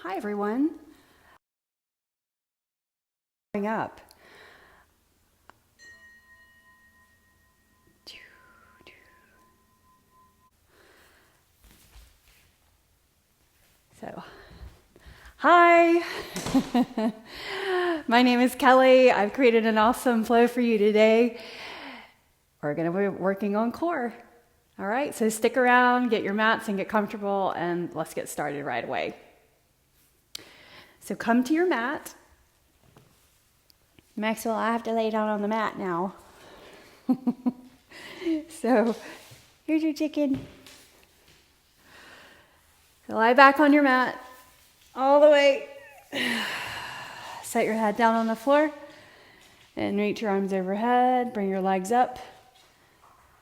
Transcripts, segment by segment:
Hi everyone. Up. So, hi. My name is Kelly. I've created an awesome flow for you today. We're going to be working on core. All right, so stick around, get your mats and get comfortable, and let's get started right away. So come to your mat. Maxwell, I have to lay down on the mat now. So here's your chicken. So lie back on your mat all the way. Set your head down on the floor and reach your arms overhead. Bring your legs up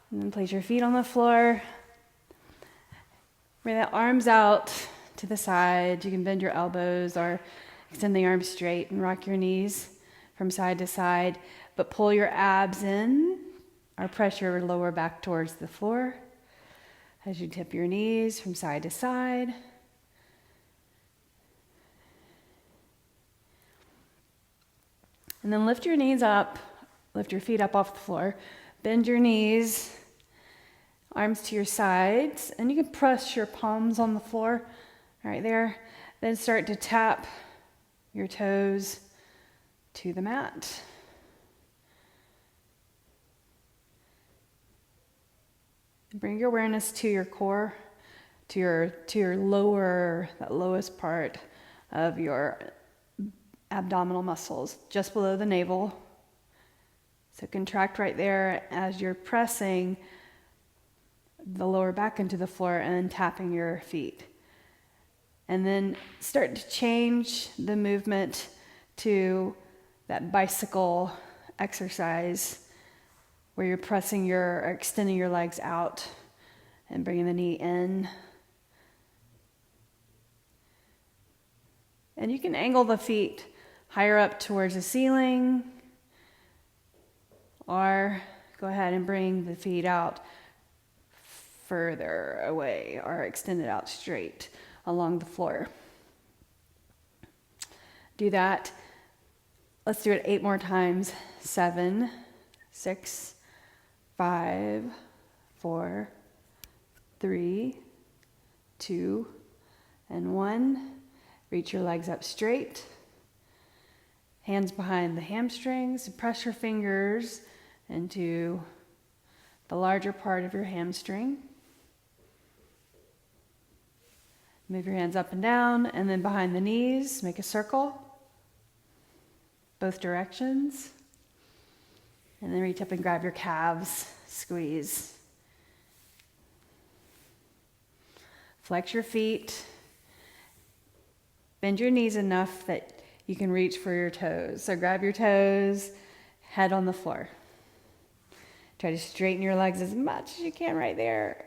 and then place your feet on the floor. Bring the arms out to the side. You can bend your elbows or extend the arms straight and rock your knees from side to side, but pull your abs in or press your lower back towards the floor as you tip your knees from side to side. And then lift your knees up, lift your feet up off the floor, bend your knees, arms to your sides, and you can press your palms on the floor right there. Then start to tap your toes to the mat. Bring your awareness to your core, to your lower, that lowest part of your abdominal muscles, just below the navel. So contract right there as you're pressing the lower back into the floor and tapping your feet. And then start to change the movement to that bicycle exercise where you're pressing or extending your legs out and bringing the knee in. And you can angle the feet higher up towards the ceiling, or go ahead and bring the feet out further away or extend it out straight along the floor. Do that. Let's do it 8 more times. 7, 6, 5, 4, 3, 2, and 1. Reach your legs up straight. Hands behind the hamstrings. Press your fingers into the larger part of your hamstring. Move your hands up and down, and then behind the knees, make a circle, both directions. And then reach up and grab your calves, squeeze. Flex your feet. Bend your knees enough that you can reach for your toes. So grab your toes, head on the floor. Try to straighten your legs as much as you can right there.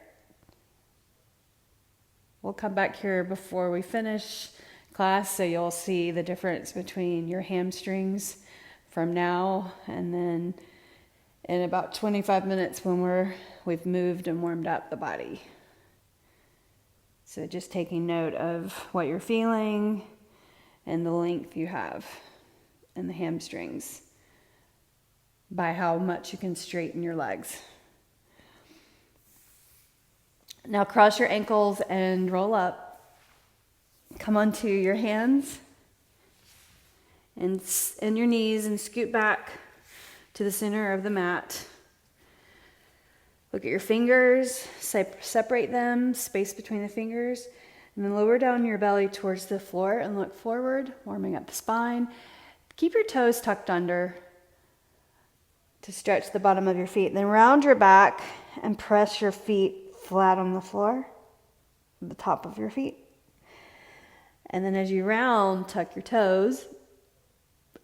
We'll come back here before we finish class so you'll see the difference between your hamstrings from now and then in about 25 minutes when we've moved and warmed up the body. So just taking note of what you're feeling and the length you have in the hamstrings by how much you can straighten your legs. Now cross your ankles and roll up. Come onto your hands and your knees and scoot back to the center of the mat. Look at your fingers, separate them, space between the fingers, and then lower down your belly towards the floor and look forward, warming up the spine. Keep your toes tucked under to stretch the bottom of your feet. Then round your back and press your feet flat on the floor, the top of your feet. And then as you round, tuck your toes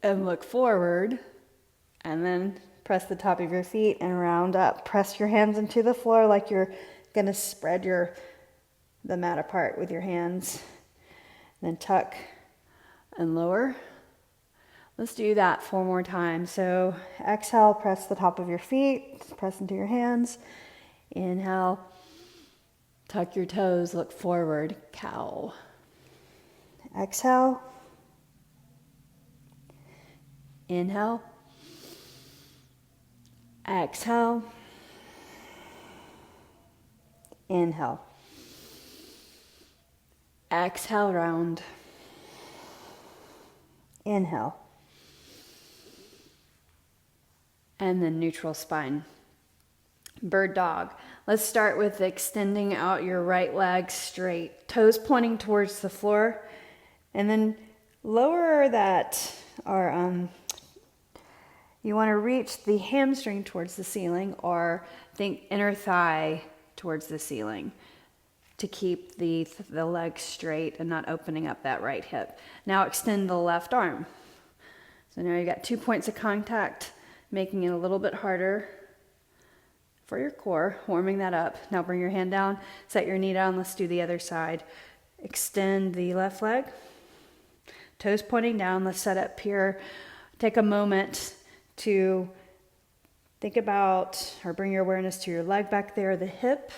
and look forward, and then press the top of your feet and round up. Press your hands into the floor like you're going to spread the mat apart with your hands. Then tuck and lower. Let's do that 4 more times. So exhale, press the top of your feet, press into your hands. Inhale, tuck your toes, look forward, cow. Exhale. Inhale. Exhale. Inhale. Exhale, round. Inhale. And then neutral spine. Bird dog. Let's start with extending out your right leg straight. Toes pointing towards the floor. And then lower that, or you want to reach the hamstring towards the ceiling, or think inner thigh towards the ceiling to keep the leg straight and not opening up that right hip. Now extend the left arm. So now you got 2 points of contact, making it a little bit harder for your core, warming that up. Now bring your hand down, set your knee down. Let's do the other side. Extend the left leg, toes pointing down. Let's set up here. Take a moment to think about, or bring your awareness to your leg back there, the hip.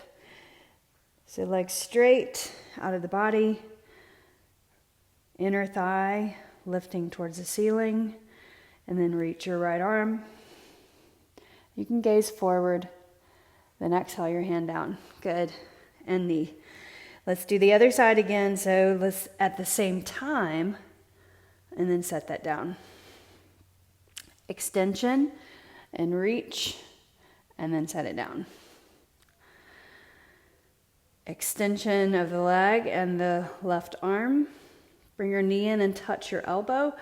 So leg straight out of the body, inner thigh lifting towards the ceiling, and then reach your right arm. You can gaze forward, then exhale your hand down. Good. And knee. Let's do the other side again. So let's at the same time, and then set that down. Extension and reach, and then set it down. Extension of the leg and the left arm. Bring your knee in and touch your elbow.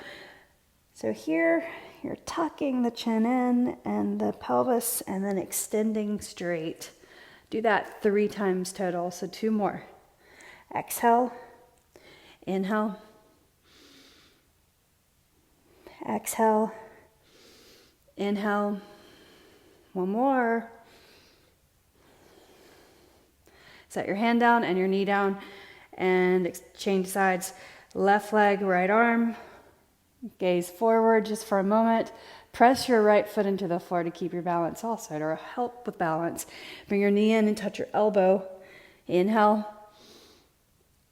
So here, you're tucking the chin in and the pelvis, and then extending straight. Do that 3 times total, so 2 more. Exhale, inhale, exhale, inhale, 1 more. Set your hand down and your knee down, and change sides. Left leg, right arm. Gaze forward just for a moment. Press your right foot into the floor to keep your balance also, or help with balance. Bring your knee in and touch your elbow. Inhale,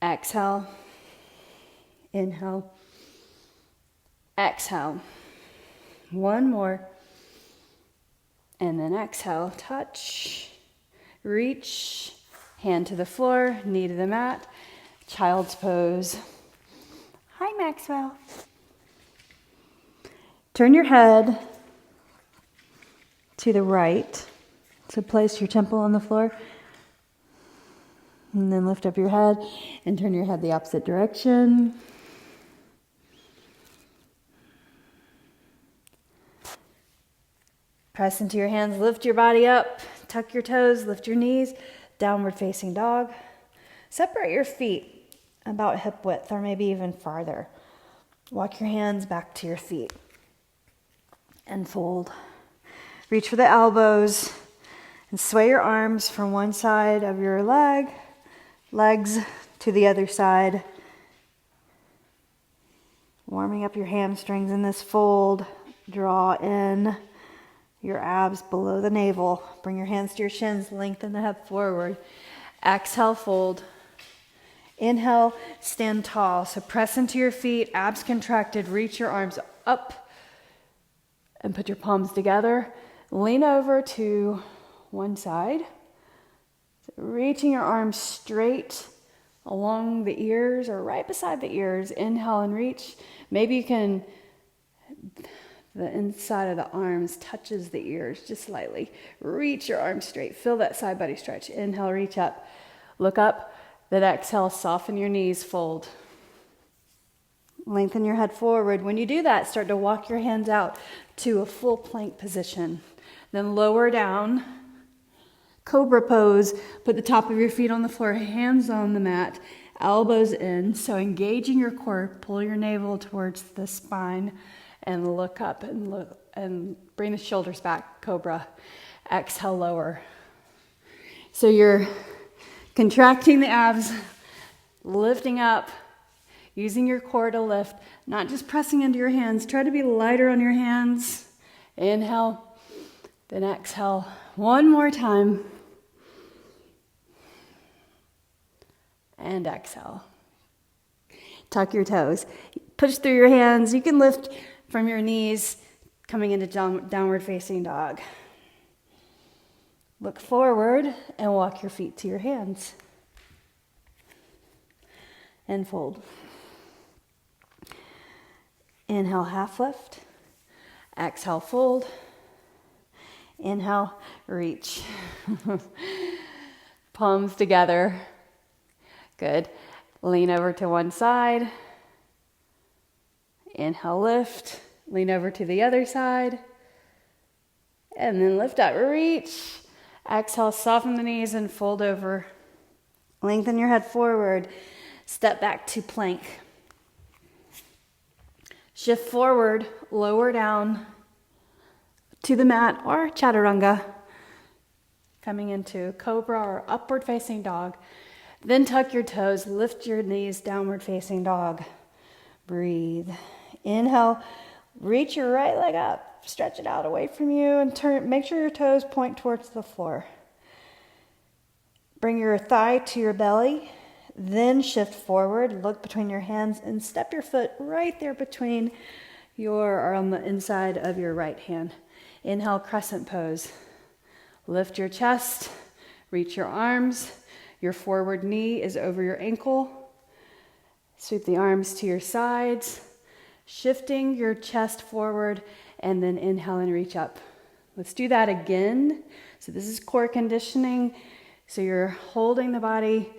exhale, inhale, exhale. 1 more. And then exhale, touch, reach, hand to the floor, knee to the mat, child's pose. Hi, Maxwell. Turn your head to the right. So place your temple on the floor. And then lift up your head and turn your head the opposite direction. Press into your hands, lift your body up, tuck your toes, lift your knees, downward facing dog. Separate your feet about hip width or maybe even farther. Walk your hands back to your feet and fold. Reach for the elbows and sway your arms from one side of your legs to the other side. Warming up your hamstrings in this fold. Draw in your abs below the navel. Bring your hands to your shins, lengthen the head forward. Exhale, fold. Inhale, stand tall. So press into your feet, abs contracted, reach your arms up and put your palms together. Lean over to one side. So reaching your arms straight along the ears or right beside the ears. Inhale and reach. Maybe you can, the inside of the arms touches the ears just slightly. Reach your arms straight. Feel that side body stretch. Inhale, reach up. Look up. Then exhale, soften your knees, fold. Lengthen your head forward. When you do that, start to walk your hands out to a full plank position. Then lower down. Cobra pose. Put the top of your feet on the floor, hands on the mat, elbows in. So engaging your core, pull your navel towards the spine and look up and bring the shoulders back, cobra. Exhale, lower. So you're contracting the abs, lifting up, using your core to lift, not just pressing into your hands. Try to be lighter on your hands. Inhale, then exhale. 1 more time. And exhale. Tuck your toes. Push through your hands. You can lift from your knees, coming into downward facing dog. Look forward and walk your feet to your hands. And fold. Inhale, half lift. Exhale, fold. Inhale, reach. Palms together. Good. Lean over to one side. Inhale, lift. Lean over to the other side. And then lift up, reach. Exhale, soften the knees and fold over. Lengthen your head forward. Step back to plank. Shift forward, lower down to the mat or chaturanga. Coming into cobra or upward facing dog. Then tuck your toes, lift your knees, downward facing dog. Breathe. Inhale, reach your right leg up, stretch it out away from you and turn. Make sure your toes point towards the floor. Bring your thigh to your belly, then shift forward, look between your hands and step your foot right there between or on the inside of your right hand. Inhale, crescent pose. Lift your chest, reach your arms. Your forward knee is over your ankle. Sweep the arms to your sides, shifting your chest forward, and then inhale and reach up. Let's do that again. So this is core conditioning. So you're holding the body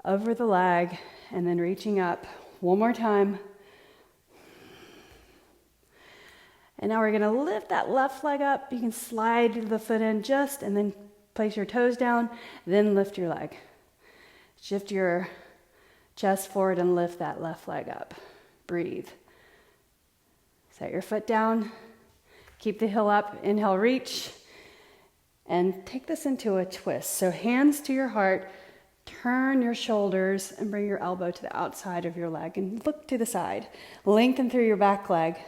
over the leg and then reaching up. One more time. And now we're going to lift that left leg up. You can slide the foot in just and then place your toes down, then lift your leg. Shift your chest forward and lift that left leg up. Breathe. Set your foot down. Keep the heel up. Inhale, reach. And take this into a twist. So hands to your heart. Turn your shoulders and bring your elbow to the outside of your leg and look to the side. Lengthen through your back leg.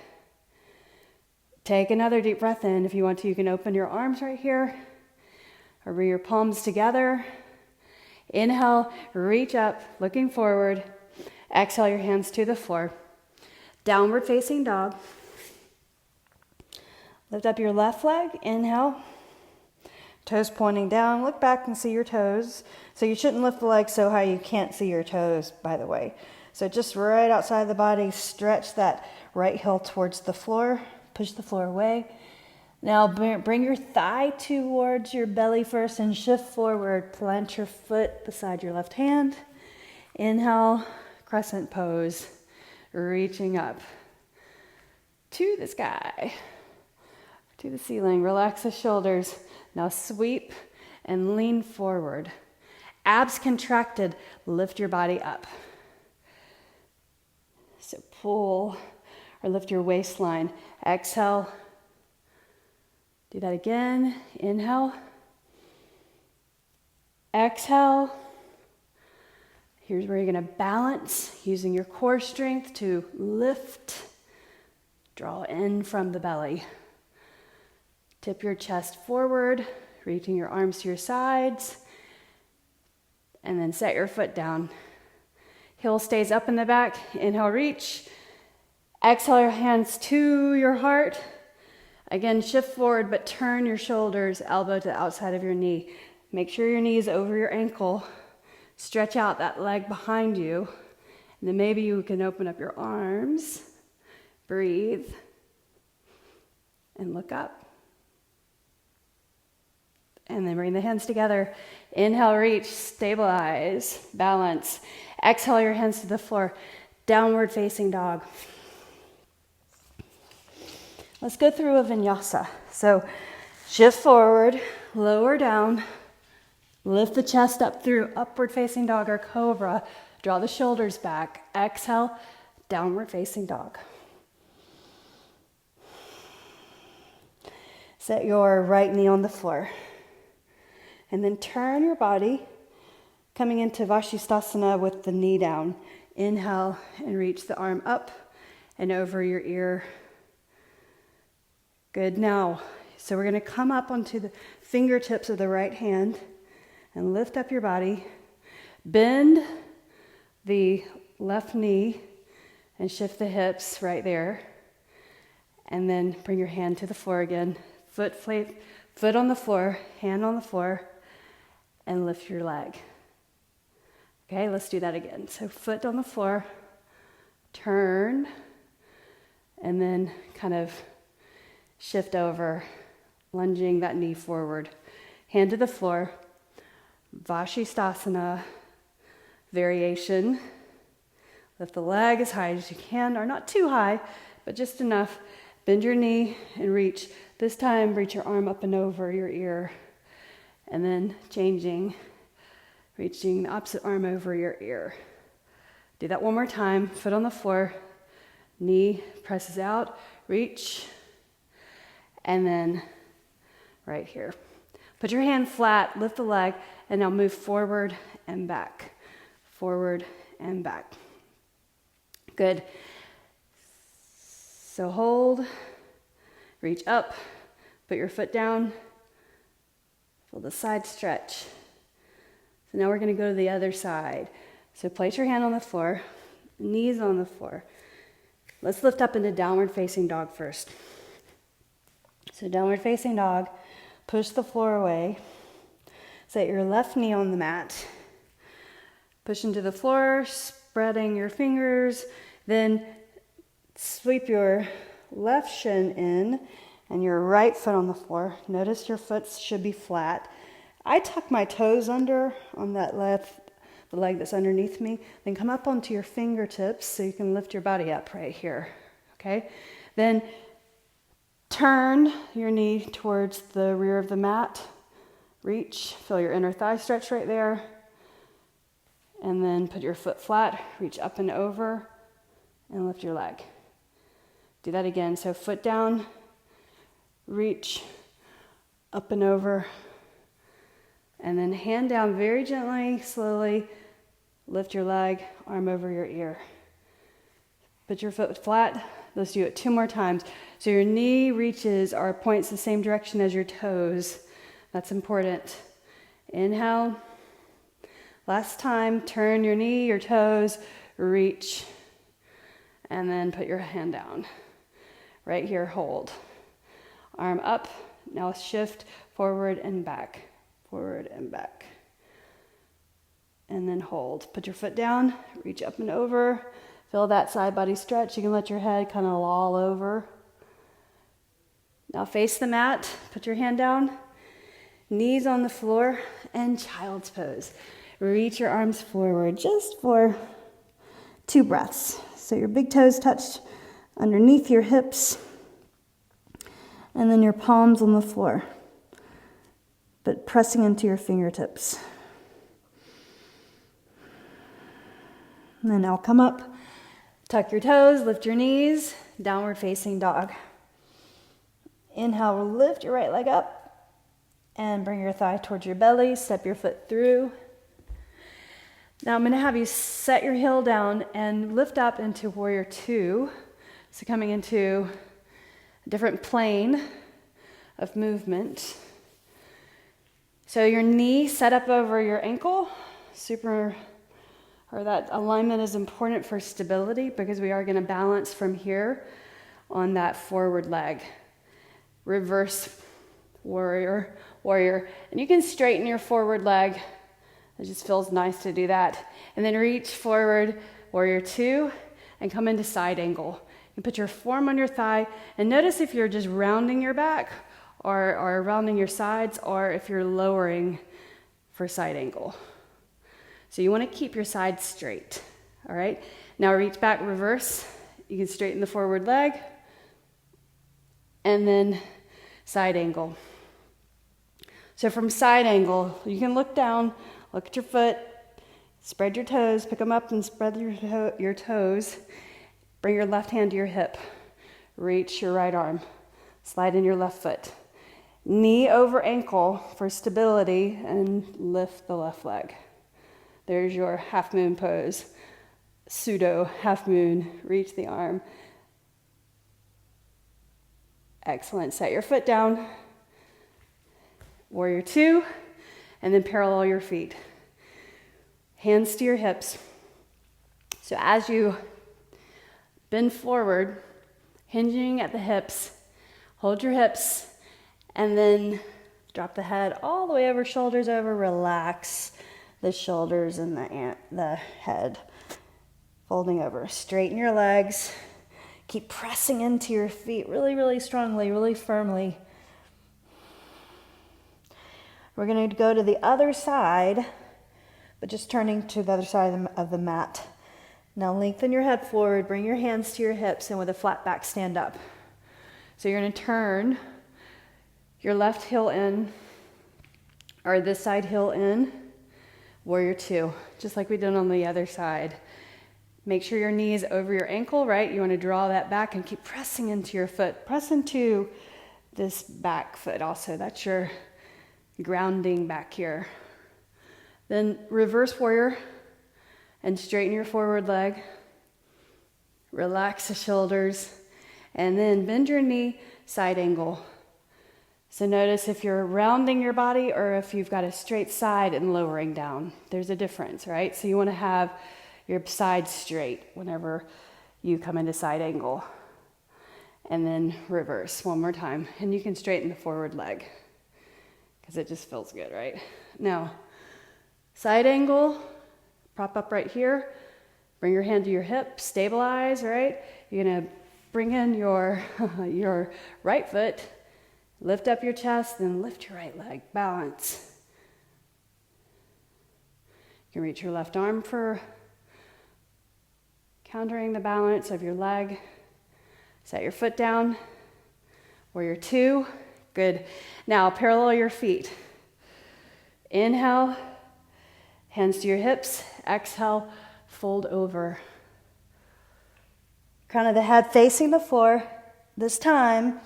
Take another deep breath in. If you want to, you can open your arms right here or bring your palms together. Inhale, reach up, looking forward. Exhale your hands to the floor. Downward facing dog. Lift up your left leg. Inhale. Toes pointing down. Look back and see your toes. So you shouldn't lift the leg so high you can't see your toes, by the way. So just right outside the body, stretch that right heel towards the floor. Push the floor away. Now bring your thigh towards your belly first and shift forward. Plant your foot beside your left hand. Inhale, crescent pose. Reaching up to the sky, to the ceiling. Relax the shoulders. Now sweep and lean forward. Abs contracted. Lift your body up. So pull or lift your waistline. Exhale. Do that again. Inhale. Exhale. Here's where you're going to balance using your core strength to lift. Draw in from the belly. Tip your chest forward, reaching your arms to your sides. And then set your foot down. Heel stays up in the back. Inhale, reach. Exhale your hands to your heart. Again, shift forward, but turn your shoulders, elbow to the outside of your knee. Make sure your knee is over your ankle. Stretch out that leg behind you. And then maybe you can open up your arms. Breathe. And look up. And then bring the hands together. Inhale, reach, stabilize, balance. Exhale your hands to the floor. Downward facing dog. Let's go through a vinyasa. So shift forward, lower down, lift the chest up through upward facing dog or cobra. Draw the shoulders back. Exhale, downward facing dog. Set your right knee on the floor. And then turn your body, coming into Vashisthasana with the knee down. Inhale and reach the arm up and over your ear. Good. Now, so we're going to come up onto the fingertips of the right hand and lift up your body. Bend the left knee and shift the hips right there. And then bring your hand to the floor again. Foot on the floor, hand on the floor, and lift your leg. Okay, let's do that again. So foot on the floor, turn, and then kind of shift over, lunging that knee forward. Hand to the floor, Vashisthasana variation. Lift the leg as high as you can, or not too high, but just enough. Bend your knee and reach. This time, reach your arm up and over your ear. And then changing, reaching the opposite arm over your ear. Do that one more time. Foot on the floor, knee presses out, reach, and then right here. Put your hand flat, lift the leg, and now move forward and back. Forward and back. Good. So hold, reach up, put your foot down, feel the side stretch. So now we're going to go to the other side. So place your hand on the floor, knees on the floor. Let's lift up into downward facing dog first. So downward facing dog, push the floor away. Set your left knee on the mat. Push into the floor, spreading your fingers. Then sweep your left shin in and your right foot on the floor. Notice your foot should be flat. I tuck my toes under on that the leg that's underneath me. Then come up onto your fingertips so you can lift your body up right here. Okay? Then turn your knee towards the rear of the mat. Reach, feel your inner thigh stretch right there. And then put your foot flat, reach up and over, and lift your leg. Do that again. So foot down, reach, up and over, and then hand down very gently, slowly, lift your leg, arm over your ear. Put your foot flat. Let's do it 2 more times. So your knee reaches or points the same direction as your toes. That's important. Inhale. Last time, turn your knee, your toes, reach, and then put your hand down. Right here, hold. Arm up, now shift forward and back, forward and back. And then hold. Put your foot down, reach up and over. Feel that side body stretch. You can let your head kind of loll over. Now face the mat, put your hand down, knees on the floor, and child's pose. Reach your arms forward just for 2 breaths. So your big toes touched underneath your hips, and then your palms on the floor, but pressing into your fingertips. And then now come up, tuck your toes, lift your knees, downward facing dog. Inhale, lift your right leg up, and bring your thigh towards your belly, step your foot through. Now I'm going to have you set your heel down and lift up into warrior 2. So coming into a different plane of movement. So your knee set up over your ankle. That alignment is important for stability because we are going to balance from here on that forward leg. Reverse warrior. And you can straighten your forward leg. It just feels nice to do that. And then reach forward, warrior 2, and come into side angle. You put your form on your thigh, and notice if you're just rounding your back or rounding your sides, or if you're lowering for side angle. So you want to keep your sides straight, all right? Now reach back, reverse. You can straighten the forward leg, and then side angle. So from side angle, you can look down, look at your foot, spread your toes, pick them up and spread your toes. Bring your left hand to your hip. Reach your right arm. Slide in your left foot. Knee over ankle for stability and lift the left leg. There's your half moon pose. Pseudo half moon. Reach the arm. Excellent. Set your foot down. Warrior 2. And then parallel your feet. Hands to your hips. So as you bend forward, hinging at the hips, hold your hips, and then drop the head all the way over, shoulders over, relax the shoulders and the head. Folding over, straighten your legs, keep pressing into your feet really, really strongly, really firmly. We're going to go to the other side, but just turning to the other side of the mat. Now lengthen your head forward, bring your hands to your hips, and with a flat back, stand up. So you're going to turn your left heel in, or this side heel in, warrior two, just like we did on the other side. Make sure your knee is over your ankle, right? You want to draw that back and keep pressing into your foot. Press into this back foot also. That's your grounding back here. Then reverse warrior and straighten your forward leg. Relax the shoulders. And then bend your knee, side angle. So notice if you're rounding your body or if you've got a straight side and lowering down. There's a difference, right? So you want to have your side straight whenever you come into side angle. And then reverse one more time. And you can straighten the forward leg because it just feels good, right? Now, side angle, prop up right here. Bring your hand to your hip, stabilize, right? You're gonna bring in your right foot, lift up your chest, then lift your right leg, balance. You can reach your left arm for countering the balance of your leg. Set your foot down, warrior two, good. Now parallel your feet. Inhale, hands to your hips, exhale, fold over. Crown of the head facing the floor. This time,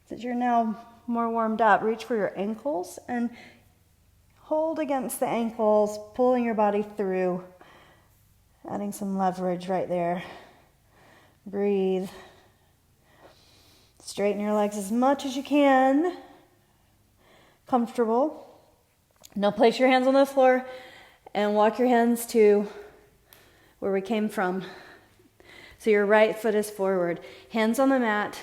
since you're now more warmed up, reach for your ankles and hold against the ankles, pulling your body through. Adding some leverage right there. Breathe. Straighten your legs as much as you can. Comfortable. Now place your hands on the floor and walk your hands to where we came from. So your right foot is forward. Hands on the mat.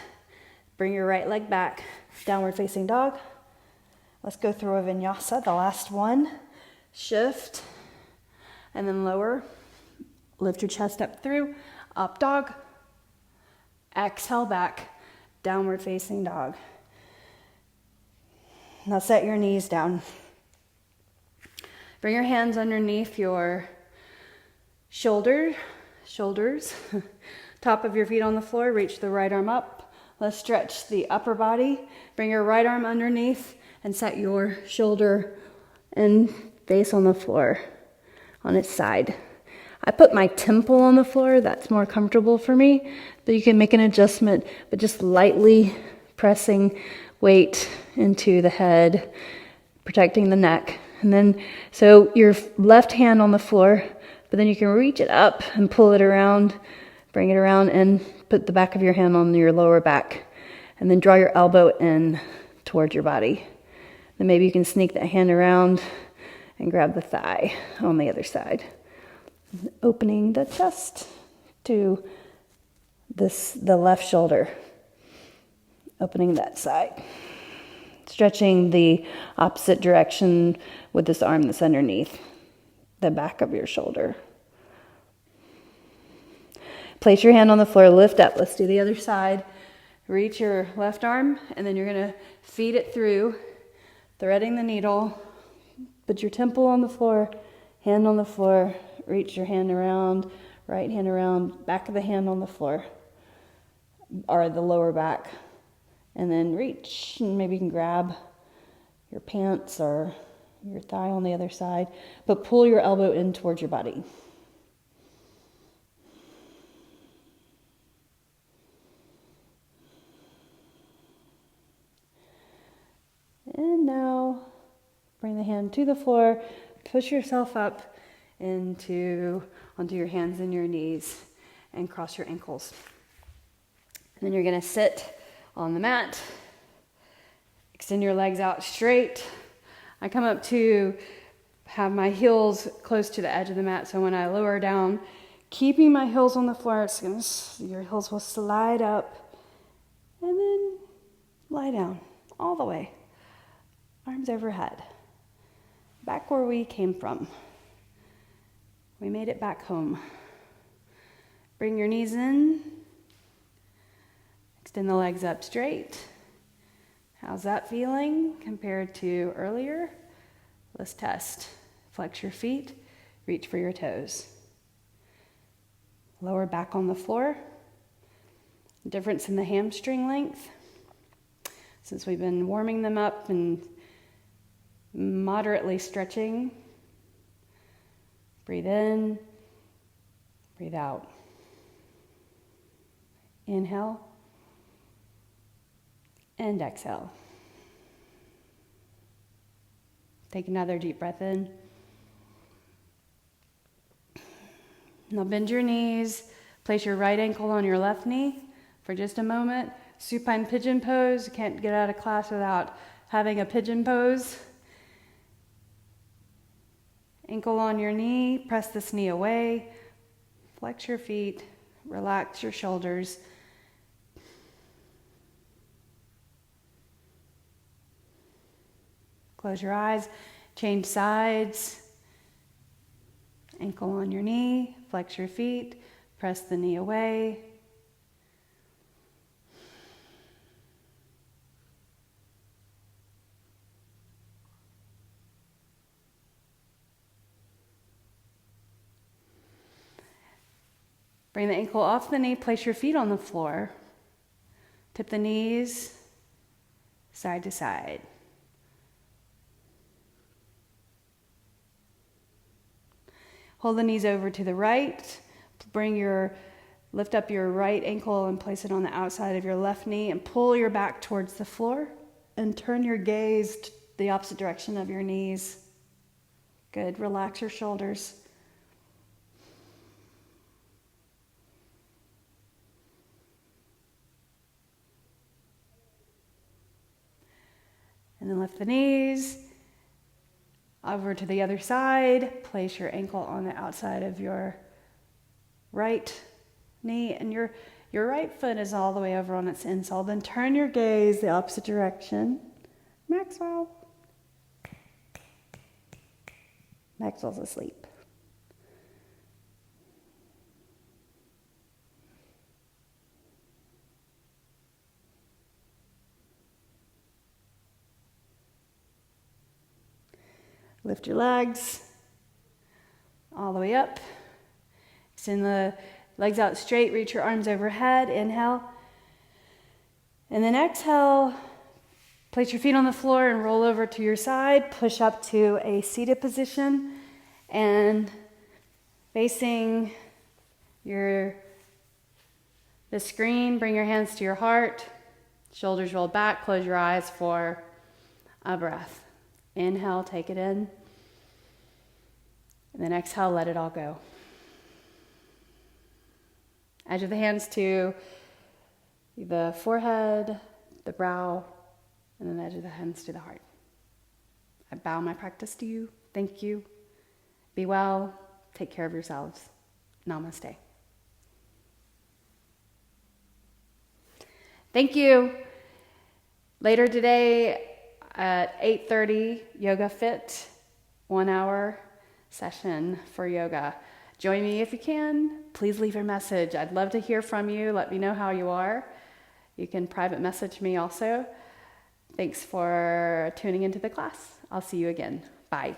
Bring your right leg back. Downward facing dog. Let's go through a vinyasa, the last one. Shift and then lower. Lift your chest up through, up dog, exhale back, downward facing dog. Now set your knees down. Bring your hands underneath your shoulders, top of your feet on the floor, reach the right arm up. Let's stretch the upper body. Bring your right arm underneath and set your shoulder and face on the floor on its side. I put my temple on the floor, that's more comfortable for me, but you can make an adjustment, but just lightly pressing weight into the head, protecting the neck. And then, so your left hand on the floor, but then you can reach it up and pull it around, bring it around and put the back of your hand on your lower back. And then draw your elbow in towards your body. Then maybe you can sneak that hand around and grab the thigh on the other side. Opening the chest to the left shoulder. Opening that side. Stretching the opposite direction with this arm that's underneath the back of your shoulder. Place your hand on the floor, lift up. Let's do the other side. Reach your left arm, and then you're going to feed it through, threading the needle. Put your temple on the floor, hand on the floor. Reach your hand around, right hand around, back of the hand on the floor, or the lower back. And then reach, and maybe you can grab your pants or your thigh on the other side, but pull your elbow in towards your body. And now bring the hand to the floor, push yourself up onto your hands and your knees and cross your ankles. And then you're going to sit on the mat, extend your legs out straight. I come up to have my heels close to the edge of the mat, so when I lower down, keeping my heels on the floor. Your heels will slide up and then lie down all the way. Arms overhead. Back where we came from. We made it back home. Bring your knees in. Extend the legs up straight. How's that feeling compared to earlier? Let's test. Flex your feet. Reach for your toes. Lower back on the floor. Difference in the hamstring length. Since we've been warming them up and moderately stretching. Breathe in. Breathe out. Inhale. And exhale. Take another deep breath in. Now bend your knees. Place your right ankle on your left knee for just a moment. Supine pigeon pose. You can't get out of class without having a pigeon pose. Ankle on your knee. Press this knee away. Flex your feet. Relax your shoulders. Close your eyes, change sides, ankle on your knee, flex your feet, press the knee away. Bring the ankle off the knee, place your feet on the floor, tip the knees side to side. Hold the knees over to the right. Lift up your right ankle and place it on the outside of your left knee and pull your back towards the floor and turn your gaze to the opposite direction of your knees. Good. Relax your shoulders. And then lift the knees. Over to the other side, place your ankle on the outside of your right knee, and your right foot is all the way over on its insole. Then turn your gaze the opposite direction. Maxwell's asleep. Lift your legs all the way up. Extend the legs out straight. Reach your arms overhead. Inhale. And then exhale. Place your feet on the floor and roll over to your side. Push up to a seated position. And facing the screen, bring your hands to your heart. Shoulders roll back. Close your eyes for a breath. Inhale, take it in. And then exhale, let it all go. Edge of the hands to the forehead, the brow, and then the edge of the hands to the heart. I bow my practice to you. Thank you. Be well. Take care of yourselves. Namaste. Thank you. Later today, at 8:30, Yoga Fit, 1 hour session for yoga. Join me if you can. Please leave a message. I'd love to hear from you. Let me know how you are. You can private message me also. Thanks for tuning into the class. I'll see you again. Bye.